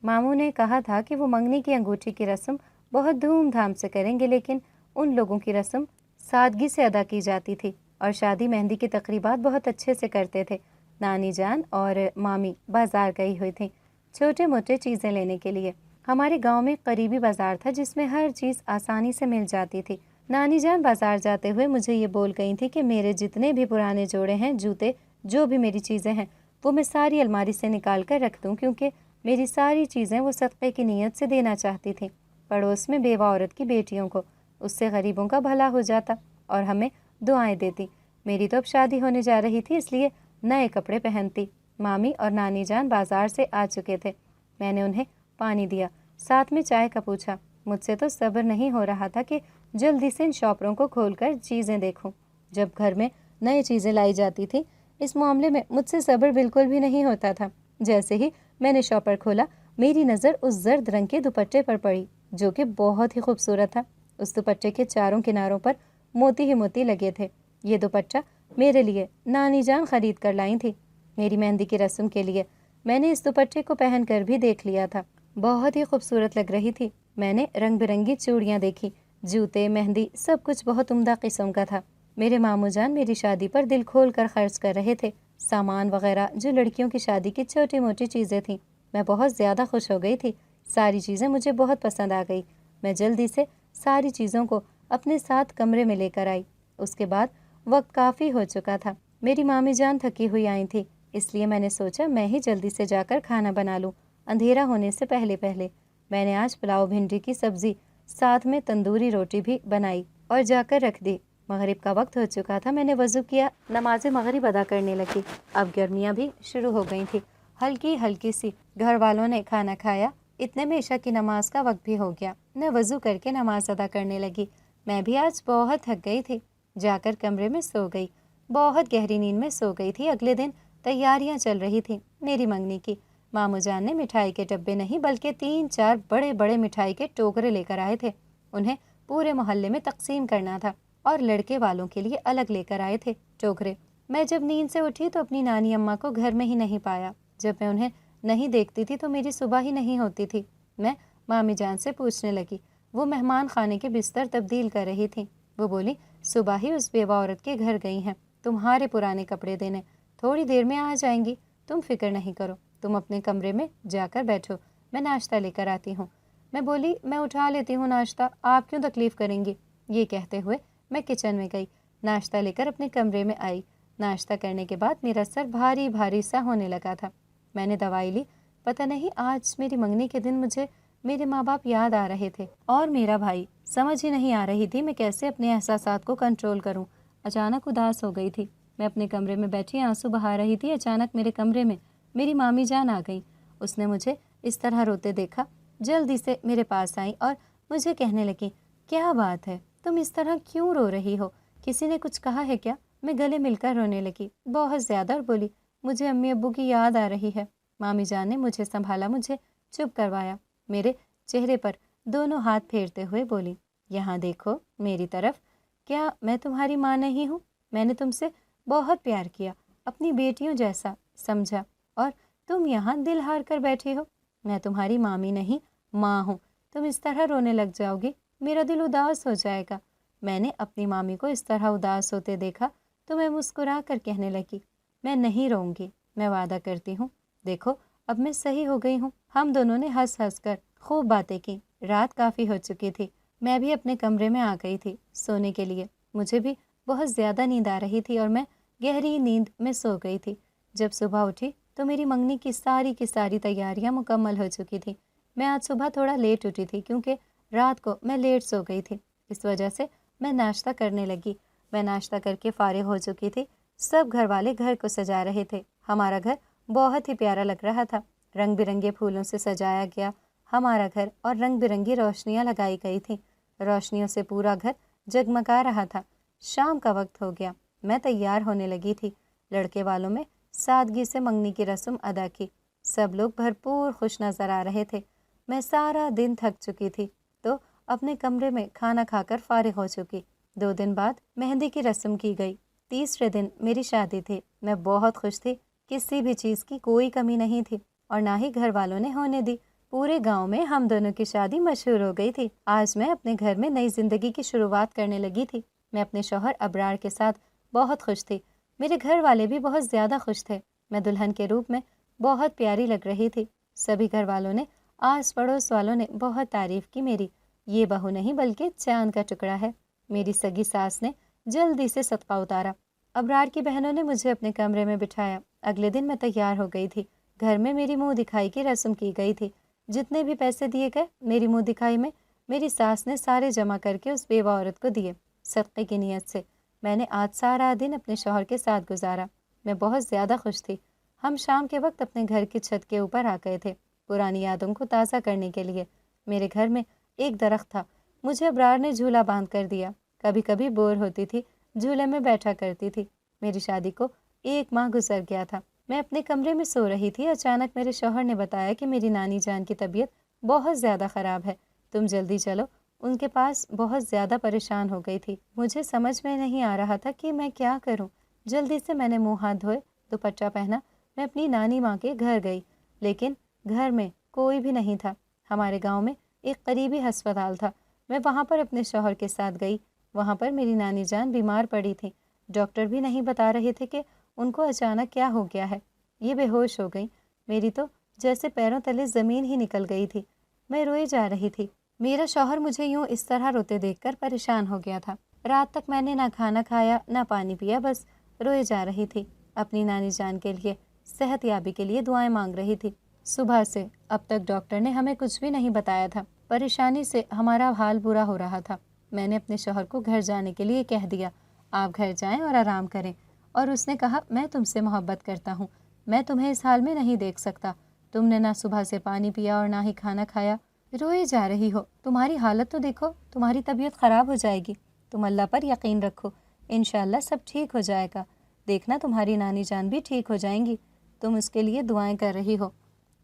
ماموں نے کہا تھا کہ وہ منگنی کی انگوٹھی کی رسم بہت دھوم دھام سے کریں گے، لیکن ان لوگوں کی رسم سادگی سے ادا کی جاتی تھی اور شادی مہندی کی تقریبات بہت اچھے سے کرتے تھے۔ نانی جان اور مامی بازار گئی ہوئی تھیں چھوٹے موٹے چیزیں لینے کے لیے۔ ہمارے گاؤں میں قریبی بازار تھا جس میں ہر چیز آسانی سے مل جاتی تھی۔ نانی جان بازار جاتے ہوئے مجھے یہ بول گئی تھی کہ میرے جتنے بھی پرانے جوڑے ہیں، جوتے، جو بھی میری چیزیں ہیں، وہ میں ساری الماری سے نکال کر رکھ دوں، کیونکہ میری ساری چیزیں وہ صدقے کی نیت سے دینا چاہتی تھیں پڑوس میں بیوہ عورت کی بیٹیوں کو۔ اس سے غریبوں کا بھلا ہو جاتا اور ہمیں دعائیں دیتی۔ میری تو اب شادی ہونے جا رہی تھی، اس لیے نئے کپڑے پہنتی۔ مامی اور نانی جان بازار سے آ چکے تھے۔ میں نے انہیں پانی دیا، ساتھ میں چائے کا پوچھا۔ مجھ سے تو صبر نہیں ہو رہا تھا کہ جلدی سے ان شاپروں کو کھول کر چیزیں دیکھوں۔ جب گھر میں نئی چیزیں لائی جاتی تھیں، اس معاملے میں مجھ سے صبر بالکل بھی نہیں ہوتا تھا۔ جیسے ہی میں نے شاپر کھولا، میری نظر اس زرد رنگ کے دوپٹے پر پڑی جو کہ بہت ہی خوبصورت تھا۔ اس دوپٹے کے چاروں کناروں پر موتی ہی موتی لگے تھے۔ یہ دوپٹہ میرے لیے نانی جان خرید کر لائی تھی، میری مہندی کی رسم کے لیے۔ میں نے اس دوپٹے کو پہن کر بھی دیکھ لیا تھا، بہت ہی خوبصورت لگ رہی تھی۔ میں نے رنگ برنگی چوڑیاں دیکھی، جوتے، مہندی، سب کچھ بہت عمدہ قسم کا تھا۔ میرے ماموں جان میری شادی پر دل کھول کر خرچ کر رہے تھے، سامان وغیرہ جو لڑکیوں کی شادی کی چھوٹی موٹی چیزیں تھیں۔ میں بہت زیادہ خوش ہو گئی تھی، ساری چیزیں مجھے بہت پسند آ گئی۔ میں جلدی سے ساری چیزوں کو اپنے ساتھ کمرے میں لے کر آئی۔ اس کے بعد وقت کافی ہو چکا تھا۔ میری مامی جان تھکی ہوئی آئی تھی، اس لیے میں نے سوچا میں ہی جلدی سے جا کر کھانا بنا لوں، اندھیرا ہونے سے پہلے پہلے۔ میں نے آج پلاؤ بھنڈی کی سبزی ساتھ میں تندوری روٹی بھی بنائی اور جا کر رکھ دی۔ مغرب کا وقت ہو چکا تھا، میں نے وضو کیا، نماز مغرب ادا کرنے لگی۔ اب گرمیاں بھی شروع ہو گئی تھیں، ہلکی ہلکی سی۔ گھر والوں نے کھانا کھایا، اتنے میں عشاء کی نماز کا وقت بھی ہو گیا۔ میں وضو کر کے نماز ادا کرنے لگی۔ میں بھی آج بہت تھک گئی تھی، جا کر کمرے میں سو گئی، بہت گہری نیند میں سو گئی تھی۔ اگلے دن تیاریاں چل رہی تھیں میری منگنی کی۔ ماموں جان نے مٹھائی کے ڈبے نہیں بلکہ 3-4 بڑے بڑے مٹھائی کے ٹوکرے لے کر آئے تھے۔ انہیں پورے محلے میں تقسیم کرنا تھا اور لڑکے والوں کے لیے الگ لے کر آئے تھے ٹوکرے۔ میں جب نیند سے اٹھی تو اپنی نانی اماں کو گھر میں ہی نہیں پایا۔ جب میں انہیں نہیں دیکھتی تھی تو میری صبح ہی نہیں ہوتی تھی۔ میں مامی جان سے پوچھنے لگی، وہ مہمان خانے کے بستر تبدیل کر رہی تھیں۔ وہ بولی، صبح ہی اس بیوہ عورت کے گھر گئی ہیں تمہارے پرانے کپڑے دینے، تھوڑی دیر میں آ جائیں گی، تم فکر نہیں کرو، تم اپنے کمرے میں جا کر بیٹھو، میں ناشتہ لے کر آتی ہوں۔ میں بولی، میں اٹھا لیتی ہوں ناشتہ، آپ کیوں تکلیف کریں گی؟ یہ کہتے ہوئے میں کچن میں گئی، ناشتہ لے کر اپنے کمرے میں آئی۔ ناشتہ کرنے کے بعد میرا سر بھاری بھاری سا ہونے لگا تھا۔ میں نے دوائی لی۔ پتہ نہیں آج میری منگنی کے دن مجھے میرے ماں باپ یاد آ رہے تھے اور میرا بھائی۔ سمجھ ہی نہیں آ رہی تھی میں کیسے اپنے احساسات کو کنٹرول کروں۔ اچانک اداس ہو گئی تھی، میں اپنے کمرے میں بیٹھی آنسو بہا رہی تھی۔ اچانک میرے کمرے میں میری مامی جان آ گئی۔ اس نے مجھے اس طرح روتے دیکھا، جلدی سے میرے پاس آئیں اور مجھے کہنے لگی، کیا بات ہے، تم اس طرح کیوں رو رہی ہو؟ کسی نے کچھ کہا ہے کیا؟ میں گلے مل کر رونے لگی بہت زیادہ اور بولی، مجھے امی ابو کی یاد آ رہی ہے۔ مامی جان نے مجھے سنبھالا، مجھے چپ کروایا، میرے چہرے پر دونوں ہاتھ پھیرتے ہوئے بولی، یہاں دیکھو میری طرف، کیا میں تمہاری ماں نہیں ہوں؟ میں نے تم سے بہت پیار کیا، اپنی بیٹیوں جیسا سمجھا، اور تم یہاں دل ہار کر بیٹھی ہو۔ میں تمہاری مامی نہیں، ماں ہوں۔ تم اس طرح رونے لگ جاؤ گی، میرا دل اداس ہو جائے گا۔ میں نے اپنی مامی کو اس طرح اداس ہوتے دیکھا تو میں مسکرا کر کہنے لگی، میں نہیں روؤں گی، میں وعدہ کرتی ہوں۔ دیکھو اب میں صحیح ہو گئی ہوں۔ ہم دونوں نے ہنس ہنس کر خوب باتیں کی۔ رات کافی ہو چکی تھی، میں بھی اپنے کمرے میں آ گئی تھی سونے کے لیے۔ مجھے بھی بہت زیادہ نیند آ رہی تھی اور میں گہری نیند میں سو گئی تھی۔ جب صبح اٹھی تو میری منگنی کی ساری تیاریاں مکمل ہو چکی تھیں۔ میں آج صبح تھوڑا لیٹ اٹھی تھی کیونکہ رات کو میں لیٹ سو گئی تھی، اس وجہ سے میں ناشتہ کرنے لگی۔ میں ناشتہ کر کے فارغ ہو چکی تھی۔ سب گھر والے گھر کو سجا رہے تھے۔ ہمارا گھر بہت ہی پیارا لگ رہا تھا، رنگ برنگے پھولوں سے سجایا گیا ہمارا گھر اور رنگ برنگی روشنیاں لگائی گئی تھیں۔ روشنیوں سے پورا گھر جگمگا رہا تھا۔ شام کا وقت ہو گیا، میں تیار ہونے لگی تھی۔ لڑکے والوں میں سادگی سے منگنی کی رسم ادا کی۔ سب لوگ بھرپور خوش نظر آ رہے تھے۔ میں سارا دن تھک چکی تھی تو اپنے کمرے میں کھانا کھا کر فارغ ہو چکی۔ 2 دن بعد مہندی کی رسم کی گئی۔ تیسرے دن میری شادی تھی۔ میں بہت خوش تھی، کسی بھی چیز کی کوئی کمی نہیں تھی اور نہ ہی گھر والوں نے ہونے دی۔ پورے گاؤں میں ہم دونوں کی شادی مشہور ہو گئی تھی۔ آج میں اپنے گھر میں نئی زندگی کی شروعات کرنے لگی تھی۔ میں اپنے شوہر ابرار کے ساتھ بہت خوش تھی۔ میرے گھر والے بھی بہت زیادہ خوش تھے۔ میں دلہن کے روپ میں بہت پیاری لگ رہی تھی۔ سبھی گھر والوں نے، آس پڑوس والوں نے بہت تعریف کی میری۔ یہ بہو نہیں بلکہ چاند کا ٹکڑا ہے۔ میری سگی ساس نے جلدی سے صدقہ اتارا۔ ابرار کی بہنوں نے مجھے اپنے کمرے میں بٹھایا۔ اگلے دن میں تیار ہو گئی تھی۔ گھر میں میری منہ دکھائی کی رسم کی گئی تھی۔ جتنے بھی پیسے دیے گئے میری منہ دکھائی میں میری ساس نے سارے جمع کر کے اس بیوہ عورت کو دیے، صدقے کی نیت سے۔ میں نے آج سارا دن اپنے شوہر کے ساتھ گزارا۔ میں بہت زیادہ خوش تھی۔ ہم شام کے وقت اپنے گھر کی چھت کے اوپر آ گئے تھے پرانی یادوں کو تازہ کرنے کے لیے۔ میرے گھر میں ایک درخت تھا، مجھے ابرار نے جھولا باندھ کر دیا۔ کبھی کبھی بور ہوتی تھی، جھولے میں بیٹھا کرتی تھی۔ میری شادی کو 1 ماہ گزر گیا تھا۔ میں اپنے کمرے میں سو رہی تھی، اچانک میرے شوہر نے بتایا کہ میری نانی جان کی طبیعت بہت زیادہ خراب ہے، تم جلدی چلو ان کے پاس۔ بہت زیادہ پریشان ہو گئی تھی، مجھے سمجھ میں نہیں آ رہا تھا کہ میں کیا کروں۔ جلدی سے میں نے منہ ہاتھ دھوئے، دوپٹہ پہنا، میں اپنی نانی ماں کے گھر گئی، لیکن گھر میں کوئی بھی نہیں تھا۔ ہمارے گاؤں میں ایک قریبی ہسپتال تھا، میں وہاں پر اپنے شوہر کے ساتھ گئی۔ وہاں پر میری نانی جان بیمار پڑی تھی۔ ڈاکٹر بھی نہیں بتا رہے تھے کہ ان کو اچانک کیا ہو گیا ہے۔ یہ بے ہوش ہو گئی۔ میری تو جیسے پیروں تلے زمین ہی نکل گئی تھی۔ میں روئے جا رہی تھی۔ میرا شوہر مجھے یوں اس طرح روتے دیکھ کر پریشان ہو گیا تھا۔ رات تک میں نے نہ کھانا کھایا نہ پانی پیا، بس روئے جا رہی تھی۔ اپنی نانی جان کے لیے، صحت یابی کے لیے دعائیں مانگ رہی تھی۔ صبح سے اب تک ڈاکٹر نے ہمیں کچھ بھی نہیں بتایا تھا۔ پریشانی سے ہمارا حال برا ہو رہا تھا۔ میں نے اپنے شوہر کو گھر جانے کے لیے کہہ دیا، آپ گھر جائیں اور آرام کریں، اور اس نے کہا میں تم سے محبت کرتا ہوں، میں تمہیں اس حال میں نہیں دیکھ سکتا۔ تم نے نہ صبح سے پانی پیا اور نہ ہی کھانا کھایا، روئے جا رہی ہو، تمہاری حالت تو دیکھو، تمہاری طبیعت خراب ہو جائے گی۔ تم اللہ پر یقین رکھو، انشاءاللہ سب ٹھیک ہو جائے گا۔ دیکھنا تمہاری نانی جان بھی ٹھیک ہو جائیں گی۔ تم اس کے لیے دعائیں کر رہی ہو،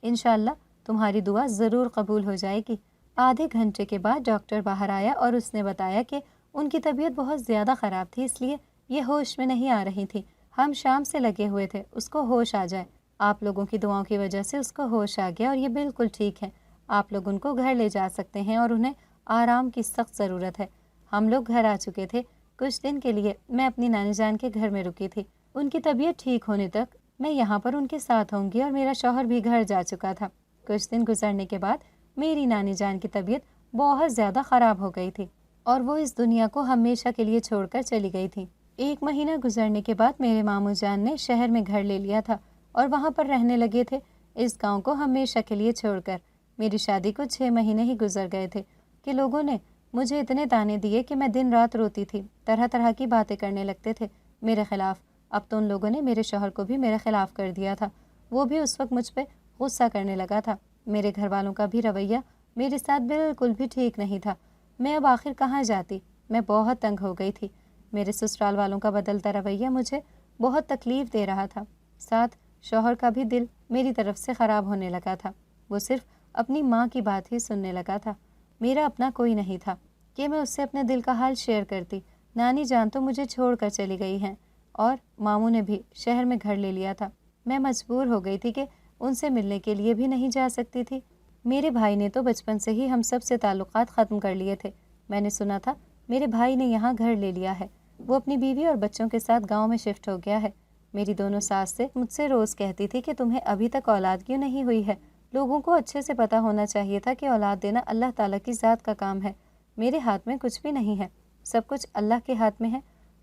انشاءاللہ تمہاری دعا ضرور قبول ہو جائے گی۔ آدھے گھنٹے کے بعد ڈاکٹر باہر آیا اور اس نے بتایا کہ ان کی طبیعت بہت زیادہ خراب تھی، اس لیے یہ ہوش میں نہیں آ رہی تھی۔ ہم شام سے لگے ہوئے تھے اس کو ہوش آ جائے۔ آپ لوگوں کی دعاؤں کی وجہ سے اس کو ہوش آ گیا اور یہ بالکل ٹھیک ہے۔ آپ لوگ ان کو گھر لے جا سکتے ہیں اور انہیں آرام کی سخت ضرورت ہے۔ ہم لوگ گھر آ چکے تھے۔ کچھ دن کے لیے میں اپنی نانی جان کے گھر میں رکی تھی۔ ان کی طبیعت ٹھیک ہونے تک میں یہاں پر ان کے ساتھ ہوں گی، اور میرا شوہر بھی گھر جا چکا تھا۔ کچھ دن گزرنے کے بعد میری نانی جان کی طبیعت بہت زیادہ خراب ہو گئی تھی اور وہ اس دنیا کو ہمیشہ کے لیے چھوڑ کر چلی گئی تھی۔ 1 مہینہ گزرنے کے بعد میرے ماموں جان نے شہر میں گھر لے لیا تھا اور وہاں پر رہنے لگے تھے، اس گاؤں کو ہمیشہ کے لیے چھوڑ کر۔ میری شادی کو 6 مہینے ہی گزر گئے تھے کہ لوگوں نے مجھے اتنے تانے دیے کہ میں دن رات روتی تھی، طرح طرح کی باتیں کرنے لگتے تھے میرے خلاف۔ اب تو ان لوگوں نے میرے شوہر کو بھی میرے خلاف کر دیا تھا، وہ بھی اس وقت مجھ پہ غصہ کرنے لگا تھا۔ میرے گھر والوں کا بھی رویہ میرے ساتھ بالکل بھی ٹھیک نہیں تھا۔ میں اب آخر کہاں جاتی؟ میں بہت تنگ ہو گئی تھی۔ میرے سسرال والوں کا بدلتا رویہ مجھے بہت تکلیف دے رہا تھا، ساتھ شوہر کا بھی دل میری طرف سے خراب ہونے لگا تھا۔ وہ صرف اپنی ماں کی بات ہی سننے لگا تھا۔ میرا اپنا کوئی نہیں تھا کہ میں اس سے اپنے دل کا حال شیئر کرتی۔ نانی جان تو مجھے چھوڑ کر چلی گئی ہیں اور ماموں نے بھی شہر میں گھر لے لیا تھا۔ میں مجبور ہو گئی تھی کہ ان سے ملنے کے لیے بھی نہیں جا سکتی تھی۔ میرے بھائی نے تو بچپن سے ہی ہم سب سے تعلقات ختم کر لیے تھے۔ میں نے سنا تھا میرے بھائی نے یہاں گھر لے لیا ہے، وہ اپنی بیوی اور بچوں کے ساتھ گاؤں میں شفٹ ہو گیا ہے۔ میری دونوں ساس سے مجھ سے روز کہتی تھی کہ تمہیں ابھی تک اولاد کیوں نہیں ہوئی ہے؟ لوگوں کو اچھے سے پتہ ہونا چاہیے تھا کہ اولاد دینا اللہ تعالیٰ کی ذات کا کام ہے، میرے ہاتھ میں کچھ بھی نہیں ہے، سب کچھ اللہ کے ہاتھ میں ہے۔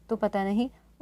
تو پتہ نہیں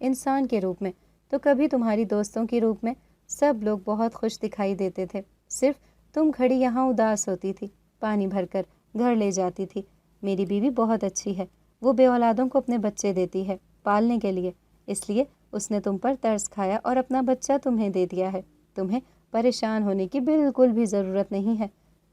انسان کے روپ میں تو کبھی تمہاری دوستوں کے روپ میں۔ سب لوگ بہت خوش دکھائی دیتے تھے، صرف تم کھڑی یہاں اداس ہوتی تھی، پانی بھر کر گھر لے جاتی تھی۔ میری بیوی بہت اچھی ہے، وہ بے اولادوں کو اپنے بچے دیتی ہے پالنے کے لیے، اس لیے اس نے تم پر ترس کھایا اور اپنا بچہ تمہیں دے دیا ہے۔ تمہیں پریشان ہونے کی بالکل بھی ضرورت نہیں ہے،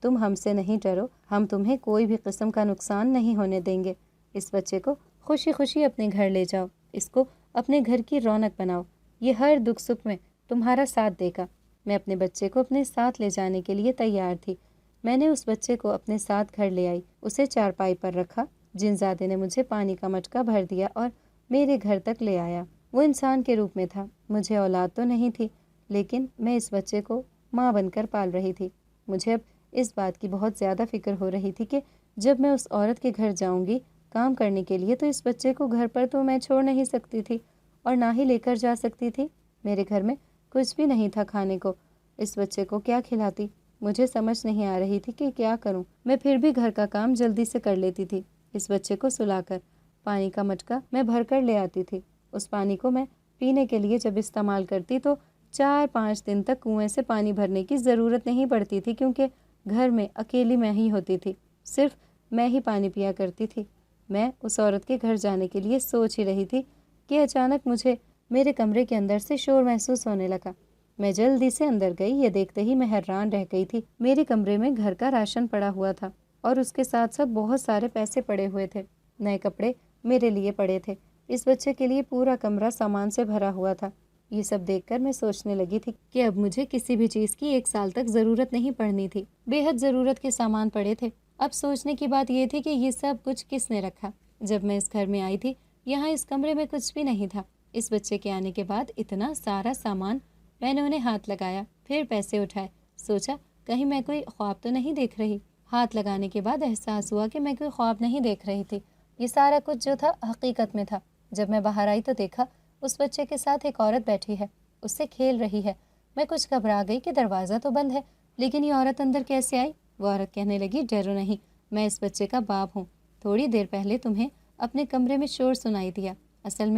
تم ہم سے نہیں ڈرو، ہم تمہیں کوئی بھی قسم کا نقصان نہیں ہونے دیں گے۔ اس بچے کو خوشی خوشی اپنے گھر لے جاؤ، اس کو اپنے گھر کی رونق بناؤ، یہ ہر دکھ سکھ میں تمہارا ساتھ دے گا۔ میں اپنے بچے کو اپنے ساتھ لے جانے کے لیے تیار تھی۔ میں نے اس بچے کو اپنے ساتھ گھر لے آئی، اسے چارپائی پر رکھا۔ جنزادے نے مجھے پانی کا مٹکا بھر دیا اور میرے گھر تک لے آیا۔ وہ انسان کے روپ میں تھا، مجھے اولاد تو نہیں تھی، لیکن میں اس بچے کو ماں بن کر پال رہی تھی۔ مجھے اب اس بات کی بہت زیادہ فکر ہو رہی تھی کہ جب میں اس عورت کے گھر جاؤں گی کام کرنے کے لیے تو اس بچے کو گھر پر تو میں چھوڑ نہیں سکتی تھی اور نہ ہی لے کر جا سکتی تھی۔ میرے گھر میں کچھ بھی نہیں تھا کھانے کو، اس بچے کو کیا کھلاتی؟ مجھے سمجھ نہیں آ رہی تھی کہ کیا کروں۔ میں پھر بھی گھر کا کام جلدی سے کر لیتی تھی۔ اس بچے کو سلا کر پانی کا مٹکا میں بھر کر لے آتی تھی۔ اس پانی کو میں پینے کے لیے جب استعمال کرتی تو 4-5 دن تک کنویں سے پانی بھرنے کی ضرورت نہیں پڑتی تھی، کیونکہ گھر میں اکیلی میں ہی ہوتی تھی، صرف میں ہی پانی پیا کرتی تھی۔ میں اس عورت کے گھر جانے کے لیے سوچ ہی رہی تھی کہ اچانک مجھے میرے کمرے کے اندر سے شور محسوس ہونے لگا۔ میں جلدی سے اندر گئی، یہ دیکھتے ہی میں حیران رہ گئی تھی۔ میرے کمرے میں گھر کا راشن پڑا ہوا تھا اور اس کے ساتھ ساتھ بہت سارے پیسے پڑے ہوئے تھے، نئے کپڑے میرے لیے پڑے تھے، اس بچے کے لیے پورا کمرہ سامان سے بھرا ہوا تھا۔ یہ سب دیکھ کر میں سوچنے لگی تھی کہ اب مجھے کسی بھی چیز کی 1 سال تک ضرورت نہیں پڑنی تھی، بے حد ضرورت کے سامان پڑے تھے۔ اب سوچنے کی بات یہ تھی کہ یہ سب کچھ کس نے رکھا؟ جب میں اس گھر میں آئی تھی یہاں اس کمرے میں کچھ بھی نہیں تھا۔ اس بچے کے آنے کے بعد اتنا سارا سامان، میں نے انہیں ہاتھ لگایا، پھر پیسے اٹھائے، سوچا کہیں میں کوئی خواب تو نہیں دیکھ رہی۔ ہاتھ لگانے کے بعد احساس ہوا کہ میں کوئی خواب نہیں دیکھ رہی تھی، یہ سارا کچھ جو تھا حقیقت میں تھا۔ جب میں باہر آئی تو دیکھا اس بچے کے ساتھ ایک عورت بیٹھی ہے، اس سے کھیل رہی ہے۔ میں کچھ گھبرا گئی کہ دروازہ تو بند ہے، لیکن یہ عورت اندر کیسے آئی؟ وہ عورت کہنے لگی، ڈرو نہیں، میں اس بچے کا باپ ہوں، تھوڑی دیر پہلے تمہیں اپنے کمرے میں شور سنائی دیا، اصل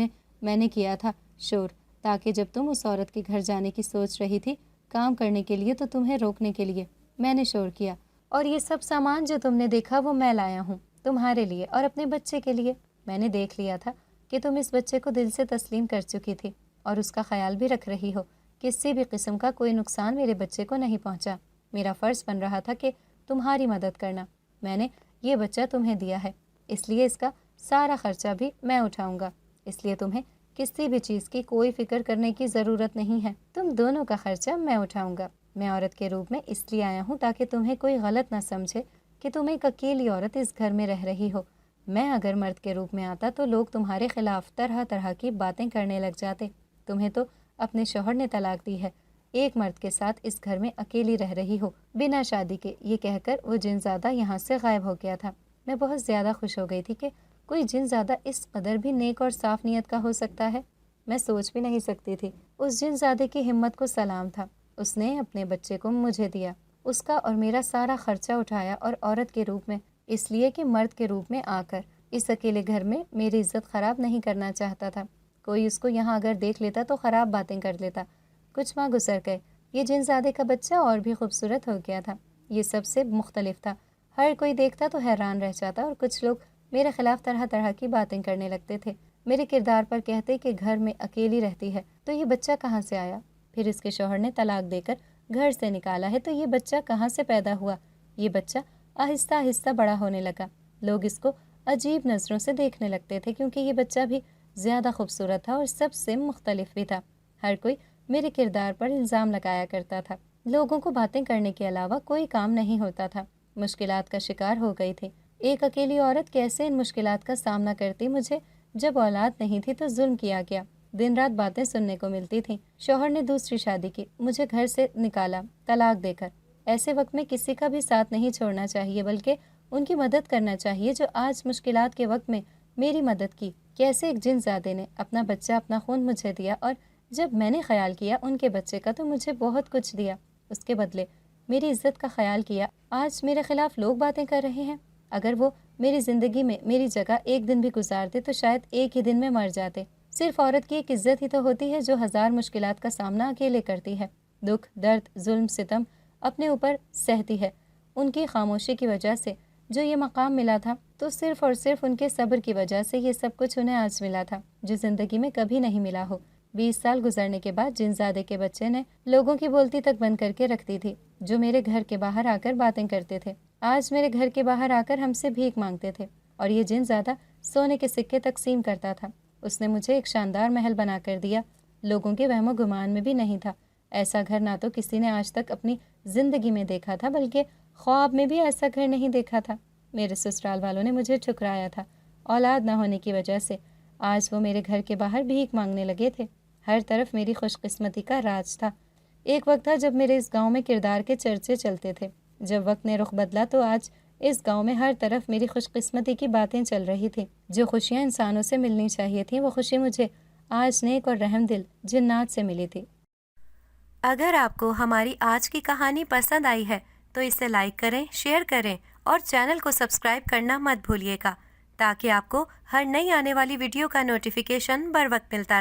میں نے کیا تھا شور تاکہ جب تم اس عورت کے گھر جانے کی سوچ رہی تھی کام کرنے کے لیے تو تمہیں روکنے کے لیے میں نے شور کیا، اور یہ سب سامان جو تم نے دیکھا وہ میں لایا ہوں تمہارے لیے اور اپنے بچے کے لیے۔ میں نے دیکھ لیا تھا کہ تم اس بچے کو دل سے تسلیم کر چکی تھی اور اس کا خیال بھی رکھ رہی ہو، کسی بھی قسم کا کوئی نقصان میرے بچے کو نہیں پہنچا۔ میرا فرض بن رہا تھا کہ تمہاری مدد کرنا۔ میں نے یہ بچہ تمہیں دیا ہے، اس لیے اس کا سارا خرچہ بھی میں اٹھاؤں گا، اس لیے تمہیں کسی بھی چیز کی کوئی فکر کرنے کی ضرورت نہیں ہے، تم دونوں کا خرچہ میں اٹھاؤں گا۔ میں عورت کے روپ میں اس لیے آیا ہوں تاکہ تمہیں کوئی غلط نہ سمجھے کہ تم ایک اکیلی عورت اس گھر میں رہ رہی ہو۔ میں اگر مرد کے روپ میں آتا تو لوگ تمہارے خلاف طرح طرح کی باتیں کرنے لگ جاتے، تمہیں تو اپنے شوہر نے طلاق دی ہے، ایک مرد کے ساتھ اس گھر میں اکیلی رہ رہی ہو بنا شادی کے۔ یہ کہہ کر وہ جنزادہ یہاں سے غائب ہو گیا تھا۔ میں بہت زیادہ خوش ہو گئی تھی کہ کوئی جنزادہ اس قدر بھی نیک اور صاف نیت کا ہو سکتا ہے، میں سوچ بھی نہیں سکتی تھی۔ اس جنزادے کی ہمت کو سلام تھا، اس نے اپنے بچے کو مجھے دیا، اس کا اور میرا سارا خرچہ اٹھایا، اور عورت کے روپ میں اس لیے کہ مرد کے روپ میں آ کر اس اکیلے گھر میں میری عزت خراب نہیں کرنا چاہتا تھا۔ کوئی اس کو یہاں اگر دیکھ لیتا تو خراب باتیں کر لیتا۔ کچھ ماہ گزر گئے، یہ جنزادے کا بچہ اور بھی خوبصورت ہو گیا تھا، یہ سب سے مختلف تھا، ہر کوئی دیکھتا تو حیران رہ جاتا، اور کچھ لوگ میرے خلاف طرح طرح کی باتیں کرنے لگتے تھے، میرے کردار پر کہتے کہ گھر میں اکیلی رہتی ہے تو یہ بچہ کہاں سے آیا، پھر اس کے شوہر نے طلاق دے کر گھر سے نکالا ہے تو یہ بچہ کہاں سے پیدا ہوا۔ یہ بچہ آہستہ آہستہ بڑا ہونے لگا، لوگ اس کو عجیب نظروں سے دیکھنے لگتے تھے کیونکہ یہ بچہ بھی زیادہ خوبصورت تھا اور سب سے مختلف بھی تھا۔ ہر کوئی میرے کردار پر الزام لگایا کرتا تھا، لوگوں کو باتیں کرنے کے علاوہ کوئی کام نہیں ہوتا تھا، مشکلات کا شکار ہو گئی تھی۔ ایک اکیلی عورت کیسے ان مشکلات کا سامنا کرتی؟ مجھے جب اولاد نہیں تھی تو ظلم کیا گیا، دن رات باتیں سننے کو ملتی تھیں، شوہر نے دوسری شادی کی، مجھے گھر سے نکالا طلاق دے کر۔ ایسے وقت میں کسی کا بھی ساتھ نہیں چھوڑنا چاہیے بلکہ ان کی مدد کرنا چاہیے جو آج مشکلات کے وقت میں میری مدد کی۔ کیسے ایک جنزادے نے اپنا بچہ، اپنا خون مجھے دیا، اور جب میں نے خیال کیا ان کے بچے کا تو مجھے بہت کچھ دیا، اس کے بدلے میری عزت کا خیال کیا۔ آج میرے خلاف لوگ باتیں کر رہے ہیں، اگر وہ میری زندگی میں میری جگہ ایک دن بھی گزارتے تو شاید ایک ہی دن میں مر جاتے۔ صرف عورت کی ایک عزت ہی تو ہوتی ہے جو ہزار مشکلات کا سامنا اکیلے کرتی ہے، دکھ، درد، ظلم، ستم اپنے اوپر سہتی ہے۔ ان کی خاموشی کی وجہ سے جو یہ مقام ملا تھا، تو صرف اور صرف ان کے صبر کی وجہ سے یہ سب کچھ انہیں آج ملا تھا جو زندگی میں کبھی نہیں ملا ہو۔ 20 سال گزرنے کے بعد جنزادے کے بچے نے لوگوں کی بولتی تک بند کر کے رکھ دی تھی، جو میرے گھر کے باہر آ کر باتیں کرتے تھے، آج میرے گھر کے باہر آ کر ہم سے بھیک مانگتے تھے، اور یہ جنزادہ سونے کے سکے تقسیم کرتا تھا۔ اس نے مجھے ایک شاندار محل بنا کر دیا، لوگوں کے وہم و گمان میں بھی نہیں تھا۔ ایسا گھر نہ تو کسی نے آج تک اپنی زندگی میں دیکھا تھا، بلکہ خواب میں بھی ایسا گھر نہیں دیکھا تھا۔ میرے سسرال والوں نے مجھے ٹھکرایا تھا، اولاد نہ ہونے کی وجہ سے آج وہ میرے گھر کے باہر بھیک مانگنے لگے تھے۔ ہر طرف میری خوش قسمتی کا راج تھا۔ ایک وقت تھا جب میرے اس گاؤں میں کردار کے چرچے چلتے تھے، جب وقت نے رخ بدلا تو آج اس گاؤں میں ہر طرف میری خوش قسمتی کی باتیں چل رہی تھیں۔ جو خوشیاں انسانوں سے ملنی چاہیے تھیں، وہ خوشی مجھے آج نیک اور رحم دل جنات سے ملی تھی۔ اگر آپ کو ہماری آج کی کہانی پسند آئی ہے تو اسے لائک کریں، شیئر کریں اور چینل کو سبسکرائب کرنا مت بھولیے گا، تاکہ آپ کو ہر نئی آنے والی ویڈیو کا نوٹیفیکیشن بر وقت ملتا رہے۔